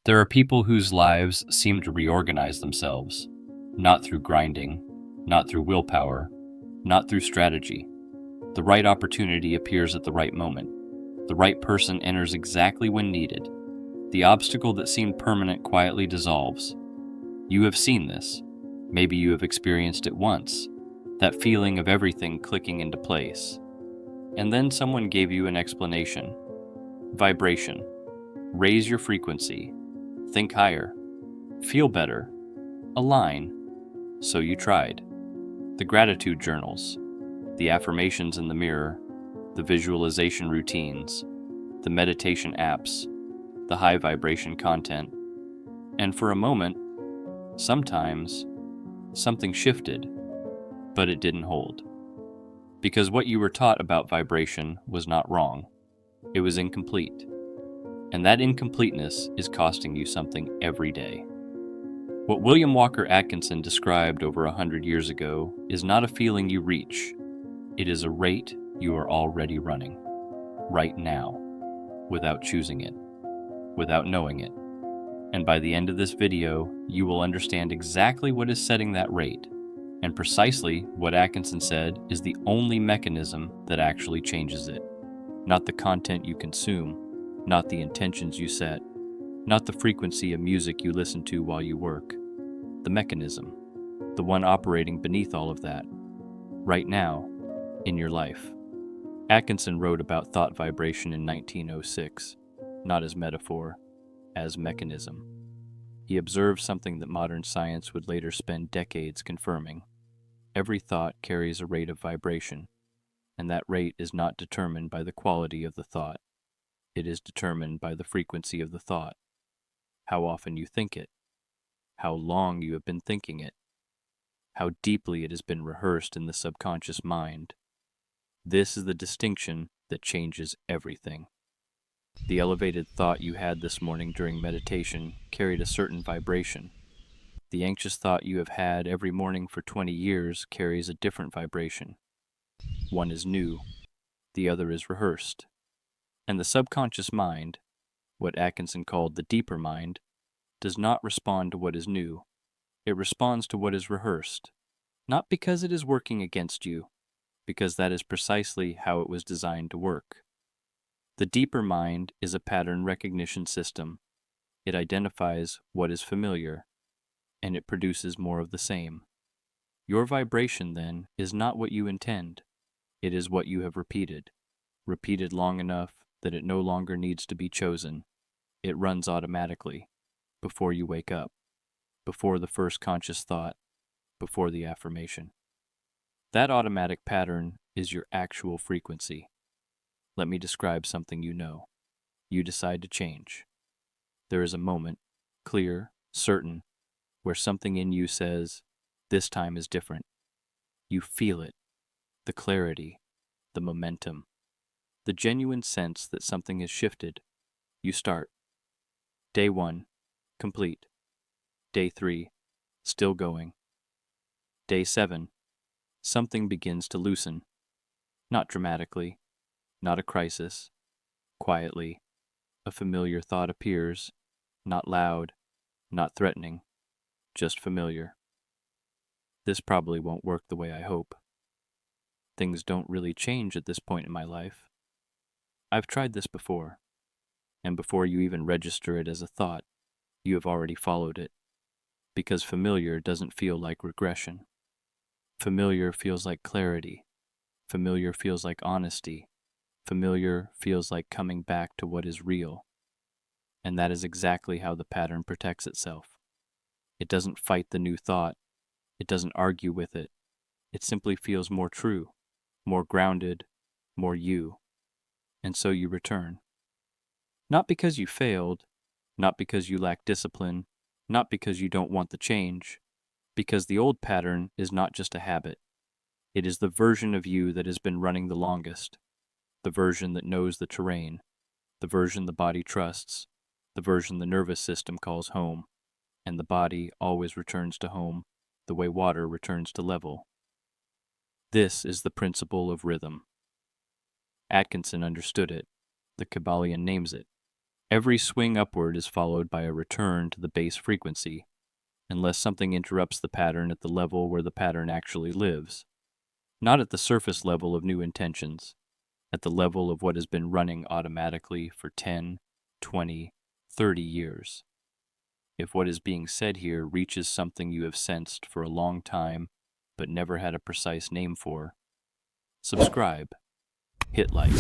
There are people whose lives seem to reorganize themselves, not through grinding, not through willpower, not through strategy. The right opportunity appears at the right moment. The right person enters exactly when needed. The obstacle that seemed permanent quietly dissolves. You have seen this. Maybe you have experienced it once, that feeling of everything clicking into place. And then someone gave you an explanation. Vibration. Raise your frequency. Think higher. Feel better. Align. So you tried. The gratitude journals, the affirmations in the mirror, the visualization routines, the meditation apps, the high vibration content. And for a moment, sometimes, something shifted, but it didn't hold. Because what you were taught about vibration was not wrong. It was incomplete. And that incompleteness is costing you something every day. What William Walker Atkinson described over 100 years ago is not a feeling you reach. It is a rate you are already running, right now, without choosing it, without knowing it. And by the end of this video, you will understand exactly what is setting that rate, and precisely what Atkinson said is the only mechanism that actually changes it. Not the content you consume, not the intentions you set, not the frequency of music you listen to while you work. The mechanism, the one operating beneath all of that, right now, in your life. Atkinson wrote about thought vibration in 1906, not as metaphor, as mechanism. He observed something that modern science would later spend decades confirming. Every thought carries a rate of vibration, and that rate is not determined by the quality of the thought. It is determined by the frequency of the thought, how often you think it, how long you have been thinking it, how deeply it has been rehearsed in the subconscious mind. This is the distinction that changes everything. The elevated thought you had this morning during meditation carried a certain vibration. The anxious thought you have had every morning for 20 years carries a different vibration. One is new, the other is rehearsed. And the subconscious mind, what Atkinson called the deeper mind, does not respond to what is new. It responds to what is rehearsed, not because it is working against you, because that is precisely how it was designed to work. The deeper mind is a pattern recognition system. It identifies what is familiar, and it produces more of the same. Your vibration, then, is not what you intend. It is what you have repeated long enough that it no longer needs to be chosen. It runs automatically, before you wake up, before the first conscious thought, before the affirmation. That automatic pattern is your actual frequency. Let me describe something you know. You decide to change. There is a moment, clear, certain, where something in you says, this time is different. You feel it, the clarity, the momentum, the genuine sense that something has shifted. You start. Day 1, complete. Day 3, still going. Day 7, something begins to loosen. Not dramatically, not a crisis. Quietly, a familiar thought appears, not loud, not threatening, just familiar. This probably won't work the way I hope. Things don't really change at this point in my life. I've tried this before, and before you even register it as a thought, you have already followed it, because familiar doesn't feel like regression. Familiar feels like clarity. Familiar feels like honesty. Familiar feels like coming back to what is real. And that is exactly how the pattern protects itself. It doesn't fight the new thought. It doesn't argue with it. It simply feels more true, more grounded, more you. And so you return. Not because you failed, not because you lack discipline, not because you don't want the change, because the old pattern is not just a habit. It is the version of you that has been running the longest, the version that knows the terrain, the version the body trusts, the version the nervous system calls home, and the body always returns to home the way water returns to level. This is the principle of rhythm. Atkinson understood it. The Kabbalion names it Every swing upward is followed by a return to the base frequency, unless something interrupts the pattern at the level where the pattern actually lives, not at the surface level of new intentions, at the level of what has been running automatically for 10, 20, 30 years. If what is being said here reaches something you have sensed for a long time but never had a precise name for, subscribe, hit like.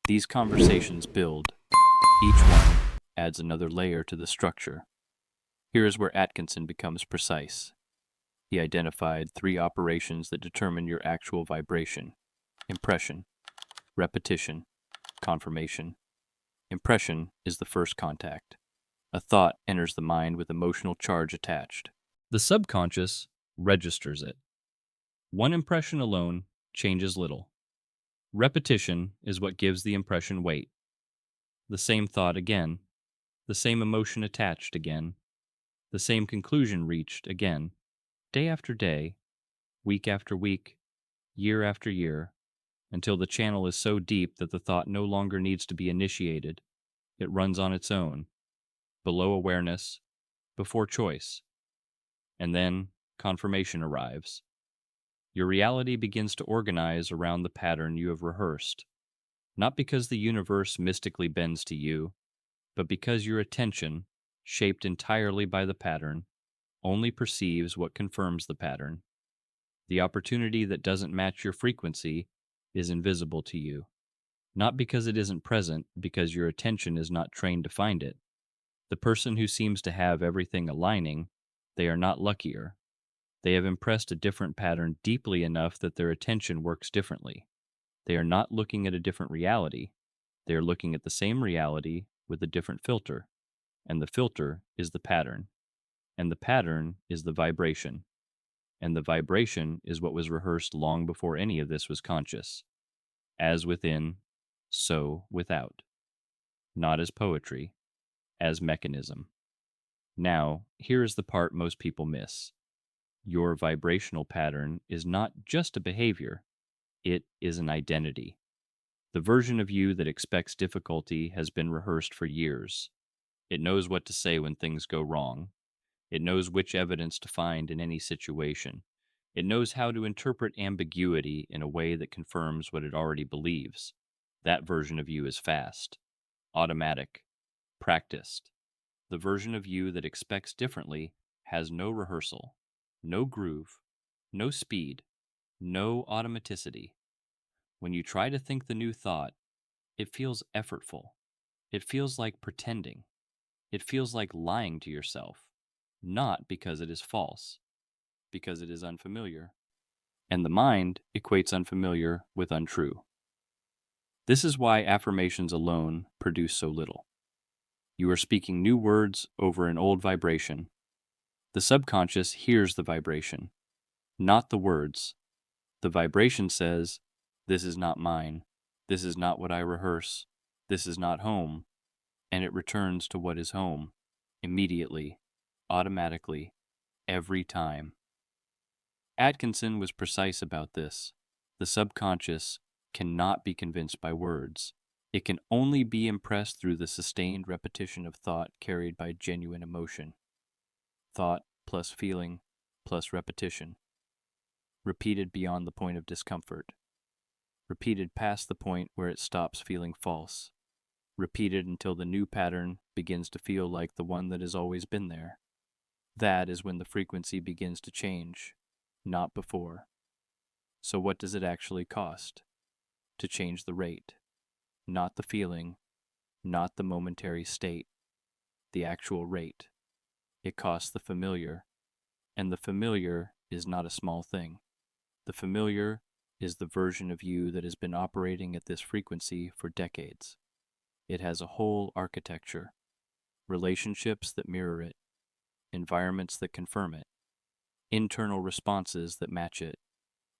These conversations build. Each one adds another layer to the structure. Here is where Atkinson becomes precise. He identified 3 operations that determine your actual vibration: impression, repetition, confirmation. Impression is the first contact. A thought enters the mind with emotional charge attached. The subconscious registers it. One impression alone changes little. Repetition is what gives the impression weight. The same thought again, the same emotion attached again, the same conclusion reached again, day after day, week after week, year after year, until the channel is so deep that the thought no longer needs to be initiated. It runs on its own, below awareness, before choice. And then confirmation arrives. Your reality begins to organize around the pattern you have rehearsed, not because the universe mystically bends to you, but because your attention, shaped entirely by the pattern, only perceives what confirms the pattern. The opportunity that doesn't match your frequency is invisible to you, not because it isn't present, because your attention is not trained to find it. The person who seems to have everything aligning, they are not luckier. They have impressed a different pattern deeply enough that their attention works differently. They are not looking at a different reality. They are looking at the same reality with a different filter. And the filter is the pattern. And the pattern is the vibration. And the vibration is what was rehearsed long before any of this was conscious. As within, so without. Not as poetry, as mechanism. Now, here is the part most people miss. Your vibrational pattern is not just a behavior, it is an identity. The version of you that expects difficulty has been rehearsed for years. It knows what to say when things go wrong. It knows which evidence to find in any situation. It knows how to interpret ambiguity in a way that confirms what it already believes. That version of you is fast, automatic, practiced. The version of you that expects differently has no rehearsal, no groove, no speed, no automaticity. When you try to think the new thought, it feels effortful. It feels like pretending. It feels like lying to yourself, not because it is false, because it is unfamiliar. And the mind equates unfamiliar with untrue. This is why affirmations alone produce so little. You are speaking new words over an old vibration. The subconscious hears the vibration, not the words. The vibration says, "This is not mine. This is not what I rehearse. This is not home." And it returns to what is home, immediately, automatically, every time. Atkinson was precise about this. The subconscious cannot be convinced by words. It can only be impressed through the sustained repetition of thought carried by genuine emotion. Thought plus feeling plus repetition. Repeated beyond the point of discomfort. Repeated past the point where it stops feeling false. Repeated until the new pattern begins to feel like the one that has always been there. That is when the frequency begins to change, not before. So what does it actually cost? To change the rate, not the feeling, not the momentary state, the actual rate. It costs the familiar, and the familiar is not a small thing. The familiar is the version of you that has been operating at this frequency for decades. It has a whole architecture, relationships that mirror it, environments that confirm it, internal responses that match it,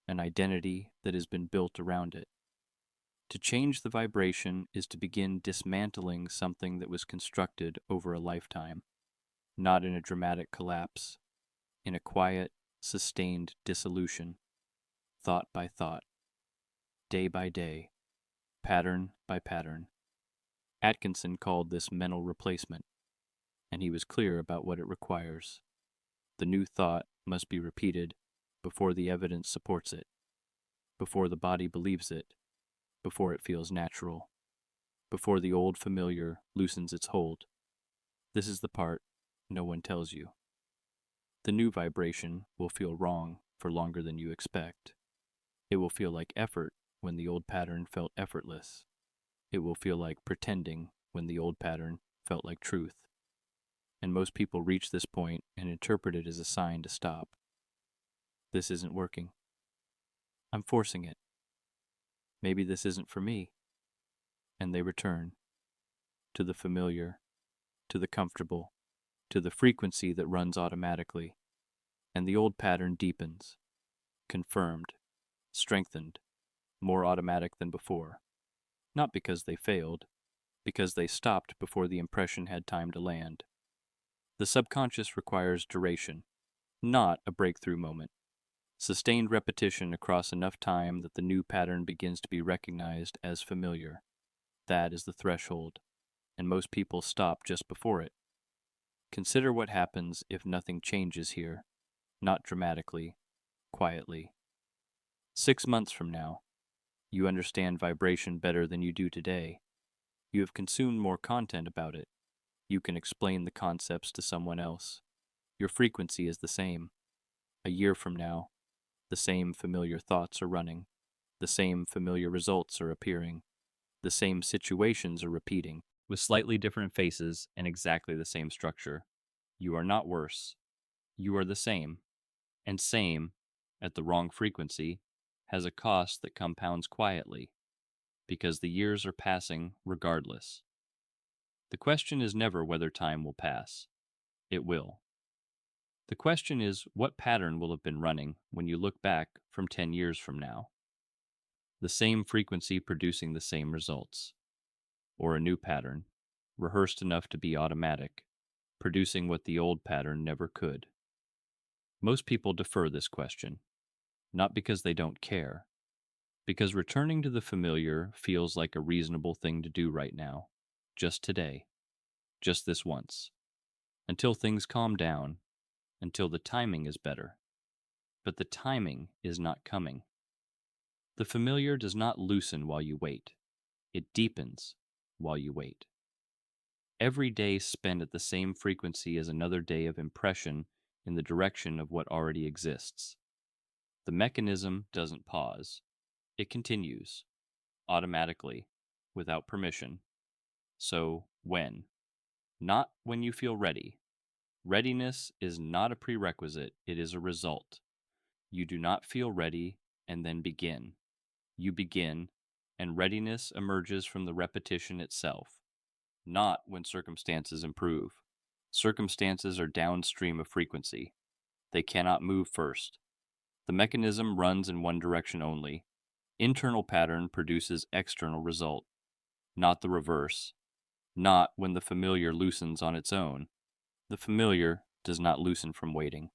an identity that has been built around it. To change the vibration is to begin dismantling something that was constructed over a lifetime, not in a dramatic collapse, in a quiet, sustained dissolution, thought by thought, day by day, pattern by pattern. Atkinson called this mental replacement, and he was clear about what it requires. The new thought must be repeated before the evidence supports it, before the body believes it, before it feels natural, before the old familiar loosens its hold. This is the part no one tells you. The new vibration will feel wrong for longer than you expect. It will feel like effort when the old pattern felt effortless. It will feel like pretending when the old pattern felt like truth. And most people reach this point and interpret it as a sign to stop. This isn't working. I'm forcing it. Maybe this isn't for me. And they return to the familiar, to the comfortable, to the frequency that runs automatically. And the old pattern deepens, confirmed, strengthened, more automatic than before. Not because they failed, because they stopped before the impression had time to land. The subconscious requires duration, not a breakthrough moment. Sustained repetition across enough time that the new pattern begins to be recognized as familiar. That is the threshold, and most people stop just before it. Consider what happens if nothing changes here, not dramatically, quietly. 6 months from now, you understand vibration better than you do today. You have consumed more content about it. You can explain the concepts to someone else. Your frequency is the same. A year from now, the same familiar thoughts are running. The same familiar results are appearing. The same situations are repeating, with slightly different faces and exactly the same structure. You are not worse. You are the same. And same, at the wrong frequency, has a cost that compounds quietly, because the years are passing regardless. The question is never whether time will pass. It will. The question is what pattern will have been running when you look back from 10 years from now. The same frequency producing the same results. Or a new pattern, rehearsed enough to be automatic, producing what the old pattern never could. Most people defer this question, not because they don't care, because returning to the familiar feels like a reasonable thing to do right now, just today, just this once, until things calm down, until the timing is better. But the timing is not coming. The familiar does not loosen while you wait. It deepens while you wait. Every day spent at the same frequency is another day of impression in the direction of what already exists. The mechanism doesn't pause. It continues, automatically, without permission. So, when? Not when you feel ready. Readiness is not a prerequisite, it is a result. You do not feel ready and then begin. You begin, and readiness emerges from the repetition itself, not when circumstances improve. Circumstances are downstream of frequency. They cannot move first. The mechanism runs in one direction only. Internal pattern produces external result, not the reverse. Not when the familiar loosens on its own. The familiar does not loosen from waiting.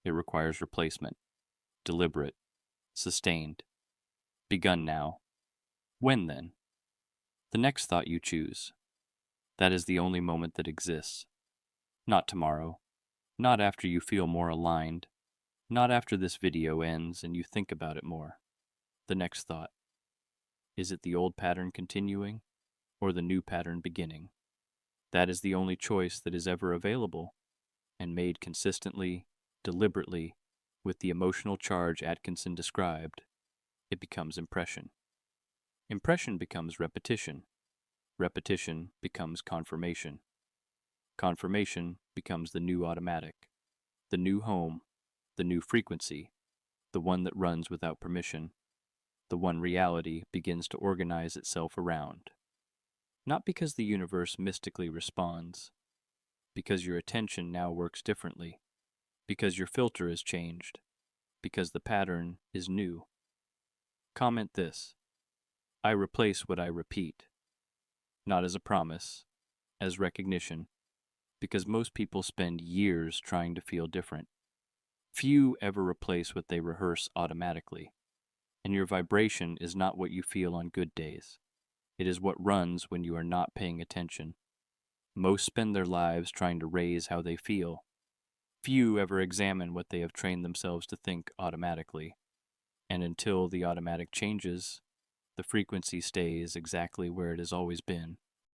It requires replacement. Deliberate. Sustained. Begun now. When then? The next thought you choose. That is the only moment that exists. Not tomorrow. Not after you feel more aligned. Not after this video ends and you think about it more. The next thought. Is it the old pattern continuing, or the new pattern beginning? That is the only choice that is ever available, and made consistently, deliberately, with the emotional charge Atkinson described. It becomes impression. Impression becomes repetition. Repetition becomes confirmation. Confirmation becomes the new automatic, the new home, the new frequency, the one that runs without permission, the one reality begins to organize itself around. Not because the universe mystically responds, because your attention now works differently, because your filter is changed, because the pattern is new. Comment this: I replace what I repeat, not as a promise, as recognition, because most people spend years trying to feel different. Few ever replace what they rehearse automatically, and your vibration is not what you feel on good days. It is what runs when you are not paying attention. Most spend their lives trying to raise how they feel. Few ever examine what they have trained themselves to think automatically. And until the automatic changes, the frequency stays exactly where it has always been.